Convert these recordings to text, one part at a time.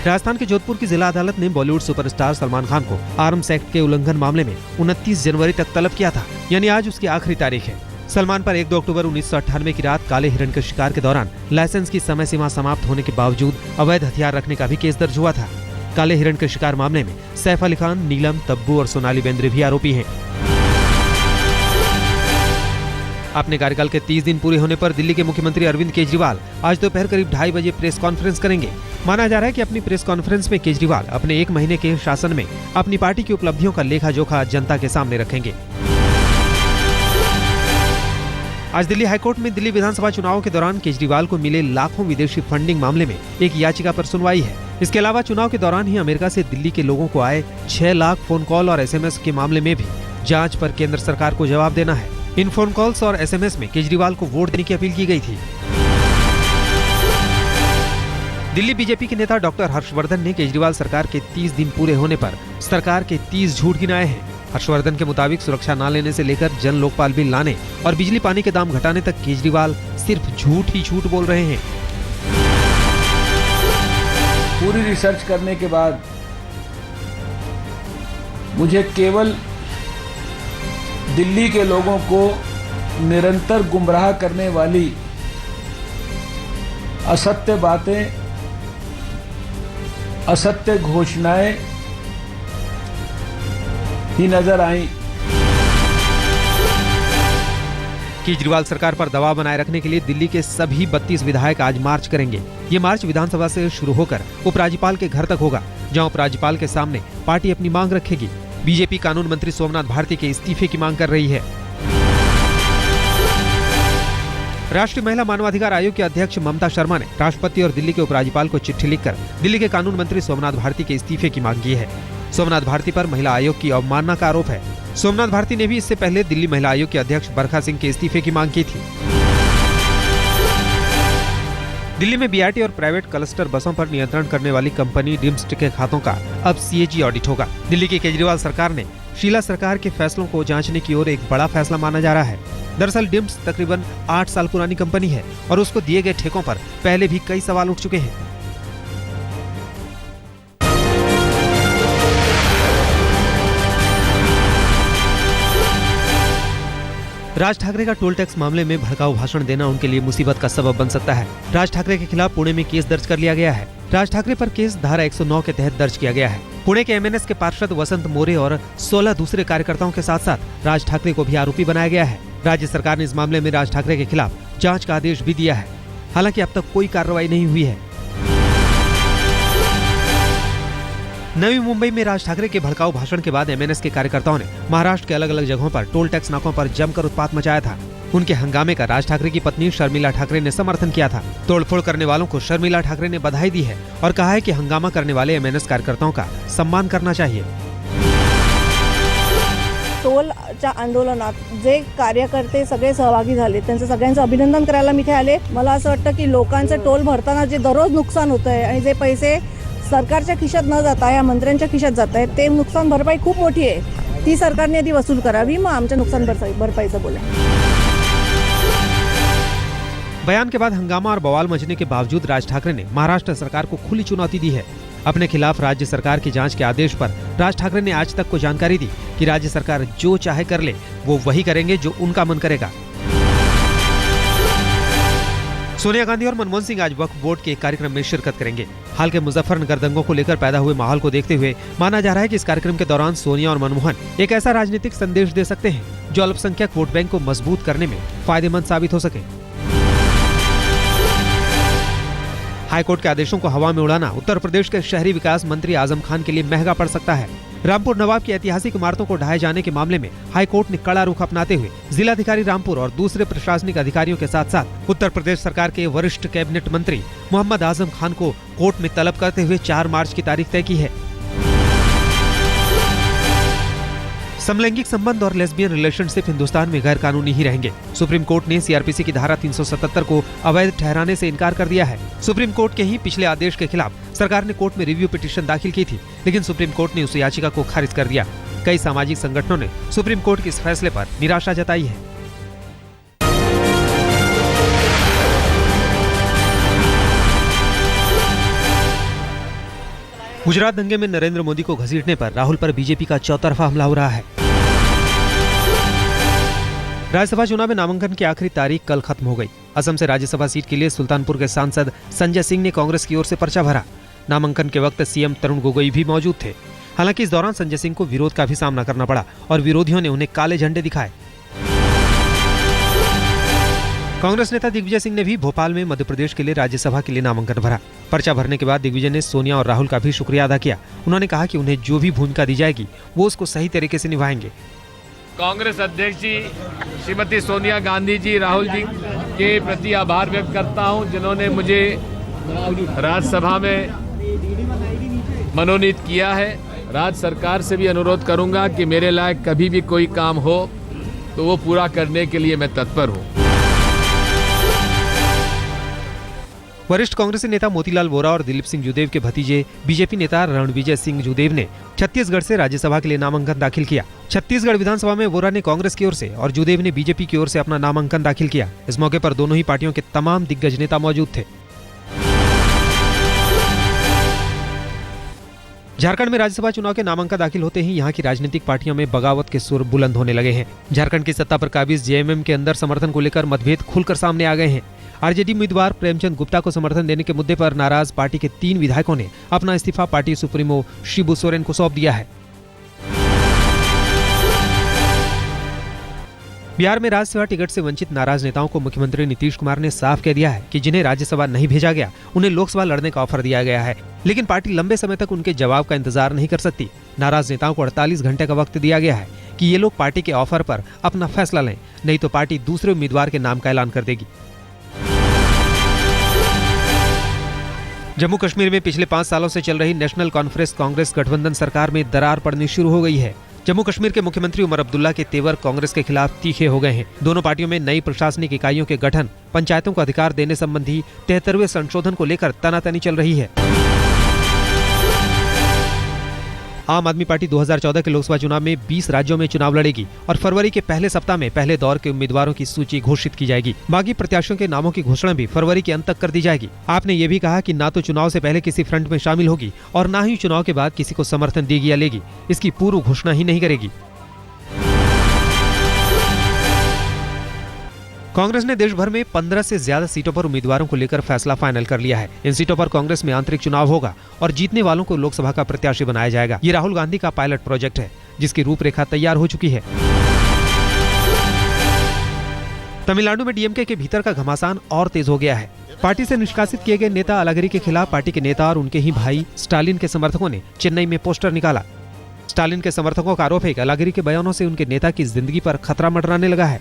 राजस्थान के जोधपुर की जिला अदालत ने बॉलीवुड सुपरस्टार सलमान खान को आर्म्स एक्ट के उल्लंघन मामले में 29 जनवरी तक तलब किया था, यानी आज उसकी आखिरी तारीख है। सलमान पर 1 अक्टूबर 1998 की रात काले हिरण के शिकार के दौरान लाइसेंस की समय सीमा समाप्त होने के बावजूद अवैध हथियार रखने का भी केस दर्ज हुआ था। काले हिरण के शिकार मामले में सैफ अली खान, नीलम, तब्बू और सोनाली बेंद्रे भी आरोपी हैं। अपने कार्यकाल के 30 दिन पूरे होने पर दिल्ली के मुख्यमंत्री अरविंद केजरीवाल आज दोपहर करीब 2:30 बजे प्रेस कॉन्फ्रेंस करेंगे। माना जा रहा है कि अपनी प्रेस कॉन्फ्रेंस में केजरीवाल अपने 1 महीने के शासन में अपनी पार्टी की उपलब्धियों का लेखा जोखा जनता के सामने रखेंगे। आज दिल्ली हाईकोर्ट में दिल्ली विधानसभा चुनावों के दौरान केजरीवाल को मिले लाखों विदेशी फंडिंग मामले में एक याचिका पर सुनवाई है। इसके अलावा चुनाव के दौरान ही अमेरिका से दिल्ली के लोगों को आए 6 लाख फोन कॉल और SMS के मामले में भी जांच पर केंद्र सरकार को जवाब देना है। इन फोन कॉल्स और SMS में केजरीवाल को वोट देने की अपील की गई थी। दिल्ली बीजेपी के नेता डॉक्टर हर्षवर्धन ने केजरीवाल सरकार के 30 दिन पूरे होने पर सरकार के 30 झूठ गिनाए हैं। हर्षवर्धन के मुताबिक सुरक्षा न लेने से लेकर जन लोकपाल बिल लाने और बिजली पानी के दाम घटाने तक केजरीवाल सिर्फ झूठ ही झूठ बोल रहे हैं। पूरी रिसर्च करने के बाद मुझे केवल दिल्ली के लोगों को निरंतर गुमराह करने वाली असत्य बातें, असत्य घोषणाएं ही नजर आई। केजरीवाल सरकार पर दबाव बनाए रखने के लिए दिल्ली के सभी 32 विधायक आज मार्च करेंगे। ये मार्च विधानसभा से शुरू होकर उपराज्यपाल के घर तक होगा, जहां उपराज्यपाल के सामने पार्टी अपनी मांग रखेगी। बीजेपी कानून मंत्री सोमनाथ भारती के इस्तीफे की मांग कर रही है। राष्ट्रीय महिला मानवाधिकार आयोग के अध्यक्ष ममता शर्मा ने राष्ट्रपति और दिल्ली के उपराज्यपाल को चिट्ठी लिखकर दिल्ली के कानून मंत्री सोमनाथ भारती के इस्तीफे की मांग की है। सोमनाथ भारती पर महिला आयोग की अवमानना का आरोप है। सोमनाथ भारती ने भी इससे पहले दिल्ली महिला आयोग के अध्यक्ष बरखा सिंह के इस्तीफे की मांग की थी। दिल्ली में BRT और प्राइवेट क्लस्टर बसों पर नियंत्रण करने वाली कंपनी डिम्स्ट के खातों का अब CAG ऑडिट होगा। दिल्ली की केजरीवाल सरकार ने शीला सरकार के फैसलों को जांचने की ओर एक बड़ा फैसला माना जा रहा है। दरअसल डिम्स्ट तकरीबन 8 साल पुरानी कंपनी है और उसको दिए गए ठेकों पर पहले भी कई सवाल उठ चुके हैं। राज ठाकरे का टोल टैक्स मामले में भड़काऊ भाषण देना उनके लिए मुसीबत का सबब बन सकता है। राज ठाकरे के खिलाफ पुणे में केस दर्ज कर लिया गया है। राज ठाकरे पर केस धारा 109 के तहत दर्ज किया गया है। पुणे के MNS के पार्षद वसंत मोरे और 16 दूसरे कार्यकर्ताओं के साथ साथ राज ठाकरे को भी आरोपी बनाया गया है। राज्य सरकार ने इस मामले में राज ठाकरे के खिलाफ जाँच का आदेश भी दिया है। हालांकि अब तक कोई कार्रवाई नहीं हुई है। नवी मुंबई में राज ठाकरे के भड़काऊ भाषण के बाद MNS के कार्यकर्ताओं ने महाराष्ट्र के अलग अलग जगहों पर टोल टैक्स नाकों पर जमकर उत्पात मचाया था। उनके हंगामे का राज ठाकरे की पत्नी शर्मिला ठाकरे ने समर्थन किया था। तोड़फोड़ करने वालों को शर्मिला ठाकरे ने बधाई दी है और कहा है कि हंगामा करने वाले MNS कार्यकर्ताओं का सम्मान करना चाहिए। टोलच्या आंदोलनात जे कार्यकर्ते सगळे सहभागी झाले त्यांचं सगळ्यांचं अभिनंदन करायला मी इथे आले। मला असं वाटतं की लोकांचं टोल भरताना जे दररोज नुकसान होतंय आणि जे पैसे सरकारच्या खिशात न जाता या मंत्र्यांच्या खिशात जात आहे ते नुकसान भरपाई खूप मोठी आहे। ती सरकारने आधी वसूल करावी, मग आमच्या नुकसान भरपाईचं बोला। बयान के बाद हंगामा और बवाल मचने के बावजूद राज ठाकरे ने महाराष्ट्र सरकार को खुली चुनौती दी है। अपने खिलाफ राज्य सरकार की जांच के आदेश पर राज ठाकरे ने आज तक को जानकारी दी कि राज्य सरकार जो चाहे कर ले, वो वही करेंगे जो उनका मन करेगा। सोनिया गांधी और मनमोहन सिंह आज वक्फ बोर्ड के एक कार्यक्रम में शिरकत करेंगे। हाल के मुजफ्फरनगर दंगों को लेकर पैदा हुए माहौल को देखते हुए माना जा रहा है कि इस कार्यक्रम के दौरान सोनिया और मनमोहन एक ऐसा राजनीतिक संदेश दे सकते हैं जो अल्पसंख्यक वोट बैंक को मजबूत करने में फायदेमंद साबित हो सके। हाईकोर्ट के आदेशों को हवा में उड़ाना उत्तर प्रदेश के शहरी विकास मंत्री आजम खान के लिए महंगा पड़ सकता है। रामपुर नवाब की ऐतिहासिक इमारतों को ढहाए जाने के मामले में हाईकोर्ट ने कड़ा रुख अपनाते हुए जिलाधिकारी रामपुर और दूसरे प्रशासनिक अधिकारियों के साथ साथ उत्तर प्रदेश सरकार के वरिष्ठ कैबिनेट मंत्री मोहम्मद आजम खान को कोर्ट में तलब करते हुए 4 मार्च की तारीख तय की है। समलैंगिक संबंध और लेस्बियन रिलेशनशिप हिंदुस्तान में गैर कानूनी ही रहेंगे। सुप्रीम कोर्ट ने CRPC की धारा 377 को अवैध ठहराने से इनकार कर दिया है। सुप्रीम कोर्ट के ही पिछले आदेश के खिलाफ सरकार ने कोर्ट में रिव्यू पिटीशन दाखिल की थी, लेकिन सुप्रीम कोर्ट ने उस याचिका को खारिज कर दिया। कई सामाजिक संगठनों ने सुप्रीम कोर्ट के इस फैसले पर निराशा जताई है। गुजरात दंगे में नरेंद्र मोदी को घसीटने पर राहुल पर बीजेपी का चौतरफा हमला हो रहा है। राज्यसभा चुनाव में नामांकन की आखिरी तारीख कल खत्म हो गई। असम से राज्यसभा सीट के लिए सुल्तानपुर के सांसद संजय सिंह ने कांग्रेस की ओर से पर्चा भरा। नामांकन के वक्त सीएम तरुण गोगोई भी मौजूद थे। हालांकि इस दौरान संजय सिंह को विरोध का भी सामना करना पड़ा और विरोधियों ने उन्हें काले झंडे दिखाए। कांग्रेस नेता दिग्विजय सिंह ने भी भोपाल में मध्य प्रदेश के लिए राज्यसभा के लिए नामांकन भरा। पर्चा भरने के बाद दिग्विजय ने सोनिया और राहुल का भी शुक्रिया अदा किया। उन्होंने कहा कि उन्हें जो भी भूमिका दी जाएगी वो उसको सही तरीके से निभाएंगे। कांग्रेस अध्यक्ष जी श्रीमती सोनिया गांधी जी, राहुल जी के प्रति आभार व्यक्त करता हूं, जिन्होंने मुझे राज्यसभा में मनोनीत किया है। राज्य सरकार से भी अनुरोध करूंगा कि मेरे लायक कभी भी कोई काम हो तो वो पूरा करने के लिए मैं तत्पर हूं। वरिष्ठ कांग्रेसी नेता मोतीलाल वोरा और दिलीप सिंह जूदेव के भतीजे बीजेपी नेता रणविजय सिंह जूदेव ने छत्तीसगढ़ से राज्यसभा के लिए नामांकन दाखिल किया। छत्तीसगढ़ विधानसभा में वोरा ने कांग्रेस की ओर से और जूदेव ने बीजेपी की ओर से अपना नामांकन दाखिल किया। इस मौके पर दोनों ही पार्टियों के तमाम दिग्गज नेता मौजूद थे। झारखंड में राज्यसभा चुनाव के नामांकन दाखिल होते ही यहां की राजनीतिक पार्टियों में बगावत के सुर बुलंद होने लगे हैं। झारखंड की सत्ता पर काबिज जेएमएम के अंदर समर्थन को लेकर मतभेद खुलकर सामने आ गए हैं। आरजेडी उम्मीदवार प्रेमचंद गुप्ता को समर्थन देने के मुद्दे पर नाराज पार्टी के 3 विधायकों ने अपना इस्तीफा पार्टी सुप्रीमो शिबू सोरेन को सौंप दिया है। बिहार में राज्यसभा टिकट से वंचित नाराज नेताओं को मुख्यमंत्री नीतीश कुमार ने साफ कह दिया है कि जिन्हें राज्यसभा नहीं भेजा गया उन्हें लोकसभा लड़ने का ऑफर दिया गया है, लेकिन पार्टी लंबे समय तक उनके जवाब का इंतजार नहीं कर सकती। नाराज नेताओं को 48 घंटे का वक्त दिया गया है कि ये लोग पार्टी के ऑफर पर अपना फैसला लें, नहीं तो पार्टी दूसरे उम्मीदवार के नाम का ऐलान कर देगी। जम्मू कश्मीर में पिछले 5 सालों से चल रही नेशनल कॉन्फ्रेंस कांग्रेस गठबंधन सरकार में दरार पड़नी शुरू हो गई है। जम्मू कश्मीर के मुख्यमंत्री उमर अब्दुल्ला के तेवर कांग्रेस के खिलाफ तीखे हो गए हैं। दोनों पार्टियों में नई प्रशासनिक इकाइयों के गठन, पंचायतों को अधिकार देने संबंधी 73वें संशोधन को लेकर तनातनी चल रही है। आम आदमी पार्टी 2014 के लोकसभा चुनाव में 20 राज्यों में चुनाव लड़ेगी और फरवरी के पहले सप्ताह में पहले दौर के उम्मीदवारों की सूची घोषित की जाएगी। बाकी प्रत्याशियों के नामों की घोषणा भी फरवरी के अंत तक कर दी जाएगी। आपने ये भी कहा कि ना तो चुनाव से पहले किसी फ्रंट में शामिल होगी और ना ही चुनाव के बाद किसी को समर्थन देगी या लेगी, इसकी पूर्व घोषणा ही नहीं करेगी। कांग्रेस ने देश भर में 15 से ज्यादा सीटों पर उम्मीदवारों को लेकर फैसला फाइनल कर लिया है। इन सीटों पर कांग्रेस में आंतरिक चुनाव होगा और जीतने वालों को लोकसभा का प्रत्याशी बनाया जाएगा। ये राहुल गांधी का पायलट प्रोजेक्ट है, जिसकी रूपरेखा तैयार हो चुकी है। तमिलनाडु में डीएमके के भीतर का घमासान और तेज हो गया है। पार्टी से निष्कासित किए गए नेता अलगरी के खिलाफ पार्टी के नेता और उनके ही भाई स्टालिन के समर्थकों ने चेन्नई में पोस्टर निकाला। स्टालिन के समर्थकों का आरोप है कि अलगरी के बयानों से उनके नेता की जिंदगी पर खतरा मंडराने लगा है।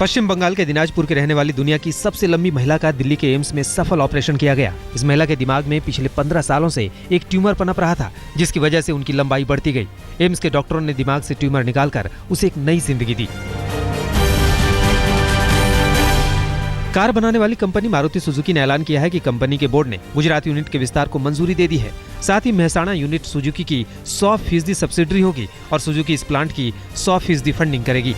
पश्चिम बंगाल के दिनाजपुर के रहने वाली दुनिया की सबसे लंबी महिला का दिल्ली के एम्स में सफल ऑपरेशन किया गया। इस महिला के दिमाग में पिछले 15 सालों से एक ट्यूमर पनप रहा था, जिसकी वजह से उनकी लंबाई बढ़ती गई। एम्स के डॉक्टरों ने दिमाग से ट्यूमर निकालकर उसे एक नई जिंदगी दी। कार बनाने वाली कंपनी मारुति सुजुकी ने ऐलान किया है कि कंपनी के बोर्ड ने गुजरात यूनिट के विस्तार को मंजूरी दे दी है। साथ ही मेहसाणा यूनिट सुजुकी की 100% सब्सिडरी होगी और सुजुकी इस प्लांट की 100% फंडिंग करेगी।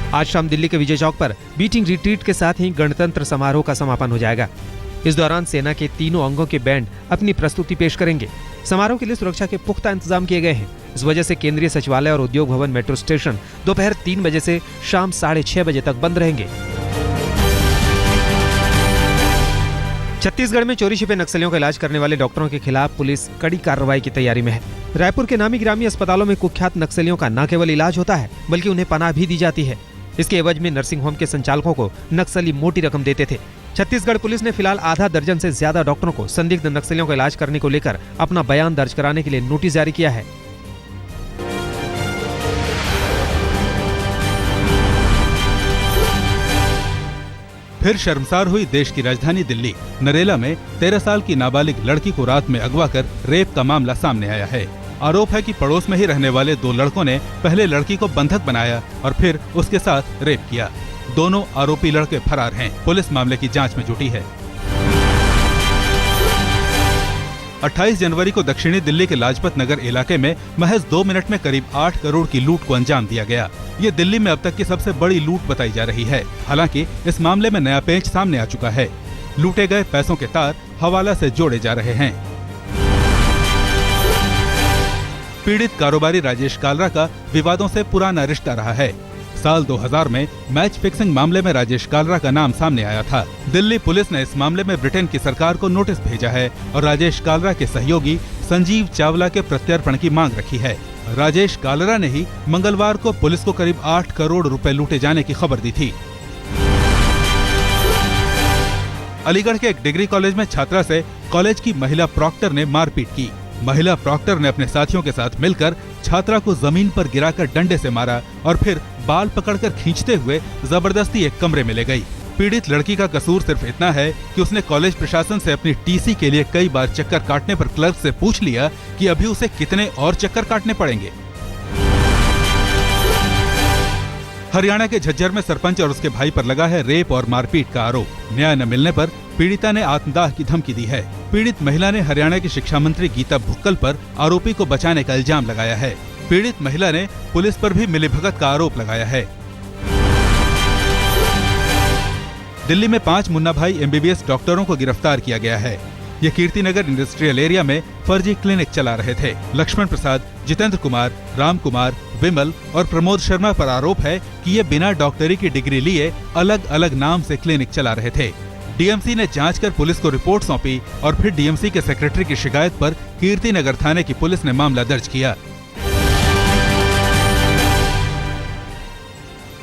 आज शाम दिल्ली के विजय चौक पर बीटिंग रिट्रीट के साथ ही गणतंत्र समारोह का समापन हो जाएगा। इस दौरान सेना के तीनों अंगों के बैंड अपनी प्रस्तुति पेश करेंगे। समारोह के लिए सुरक्षा के पुख्ता इंतजाम किए गए हैं। इस वजह से केंद्रीय सचिवालय और उद्योग भवन मेट्रो स्टेशन दोपहर 3 बजे से शाम 6:30 बजे तक बंद रहेंगे। छत्तीसगढ़ में चोरी छिपे नक्सलियों का इलाज करने वाले डॉक्टरों के खिलाफ पुलिस कड़ी कार्रवाई की तैयारी में है। रायपुर के नामी ग्रामी अस्पतालों में कुख्यात नक्सलियों का न केवल इलाज होता है, बल्कि उन्हें पनाह भी दी जाती है। इसके एवज में नर्सिंग होम के संचालकों को नक्सली मोटी रकम देते थे। छत्तीसगढ़ पुलिस ने फिलहाल आधा दर्जन से ज्यादा डॉक्टरों को संदिग्ध नक्सलियों का इलाज करने को लेकर अपना बयान दर्ज कराने के लिए नोटिस जारी किया है। फिर शर्मसार हुई देश की राजधानी दिल्ली। नरेला में 13 साल की नाबालिग लड़की को रात में अगवा कर रेप का मामला सामने आया है। आरोप है कि पड़ोस में ही रहने वाले 2 लड़कों ने पहले लड़की को बंधक बनाया और फिर उसके साथ रेप किया। दोनों आरोपी लड़के फरार हैं। पुलिस मामले की जांच में जुटी है। 28 जनवरी को दक्षिणी दिल्ली के लाजपत नगर इलाके में महज 2 मिनट में करीब 8 करोड़ की लूट को अंजाम दिया गया। ये दिल्ली में अब तक की सबसे बड़ी लूट बताई जा रही है। हालांकि इस मामले में नया पेंच सामने आ चुका है। लूटे गए पैसों के तार हवाला से जोड़े जा रहे हैं। पीड़ित कारोबारी राजेश कालरा का विवादों से पुराना रिश्ता रहा है। साल 2000 में मैच फिक्सिंग मामले में राजेश कालरा का नाम सामने आया था। दिल्ली पुलिस ने इस मामले में ब्रिटेन की सरकार को नोटिस भेजा है और राजेश कालरा के सहयोगी संजीव चावला के प्रत्यर्पण की मांग रखी है। राजेश कालरा ने ही मंगलवार को पुलिस को करीब 8 करोड़ रुपए लूटे जाने की खबर दी थी। अलीगढ़ के एक डिग्री कॉलेज में छात्रा से कॉलेज की महिला प्रॉक्टर ने मारपीट की। महिला प्रॉक्टर ने अपने साथियों के साथ मिलकर छात्रा को जमीन पर गिराकर डंडे से मारा और फिर बाल पकड़कर खींचते हुए जबरदस्ती एक कमरे में ले गई। पीड़ित लड़की का कसूर सिर्फ इतना है कि उसने कॉलेज प्रशासन से अपनी टीसी के लिए कई बार चक्कर काटने पर क्लर्क से पूछ लिया कि अभी उसे कितने और चक्कर काटने पड़ेंगे। हरियाणा के झज्जर में सरपंच और उसके भाई पर लगा है रेप और मारपीट का आरोप। न्याय न मिलने पर पीड़िता ने आत्मदाह की धमकी दी है। पीड़ित महिला ने हरियाणा की शिक्षा मंत्री गीता भुक्कल पर आरोपी को बचाने का इल्जाम लगाया है। पीड़ित महिला ने पुलिस पर भी मिलीभगत का आरोप लगाया है। दिल्ली में 5 मुन्ना भाई एमबीबीएस डॉक्टरों को गिरफ्तार किया गया है। ये कीर्तिनगर इंडस्ट्रियल एरिया में फर्जी क्लिनिक चला रहे थे। लक्ष्मण प्रसाद, जितेंद्र कुमार, राम कुमार, विमल और प्रमोद शर्मा पर आरोप है कि ये बिना डॉक्टरी की डिग्री लिए अलग अलग नाम से क्लिनिक चला रहे थे। डीएमसी ने जांच कर पुलिस को रिपोर्ट सौंपी और फिर डीएमसी के सेक्रेटरी की शिकायत पर कीर्तिनगर थाने की पुलिस ने मामला दर्ज किया।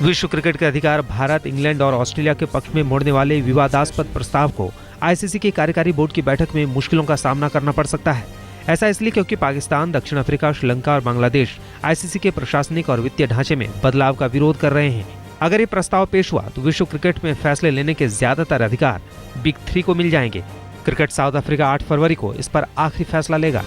विश्व क्रिकेट के अधिकार भारत, इंग्लैंड और ऑस्ट्रेलिया के पक्ष में मोड़ने वाले विवादास्पद प्रस्ताव को आईसीसी की कार्यकारी बोर्ड की बैठक में मुश्किलों का सामना करना पड़ सकता है। ऐसा इसलिए क्योंकि पाकिस्तान, दक्षिण अफ्रीका, श्रीलंका और बांग्लादेश आईसीसी के प्रशासनिक और वित्तीय ढांचे में बदलाव का विरोध कर रहे हैं। अगर ये प्रस्ताव पेश हुआ तो विश्व क्रिकेट में फैसले लेने के ज्यादातर अधिकार बिग 3 को मिल जाएंगे। क्रिकेट साउथ अफ्रीका 8 फरवरी को इस पर आखिरी फैसला लेगा।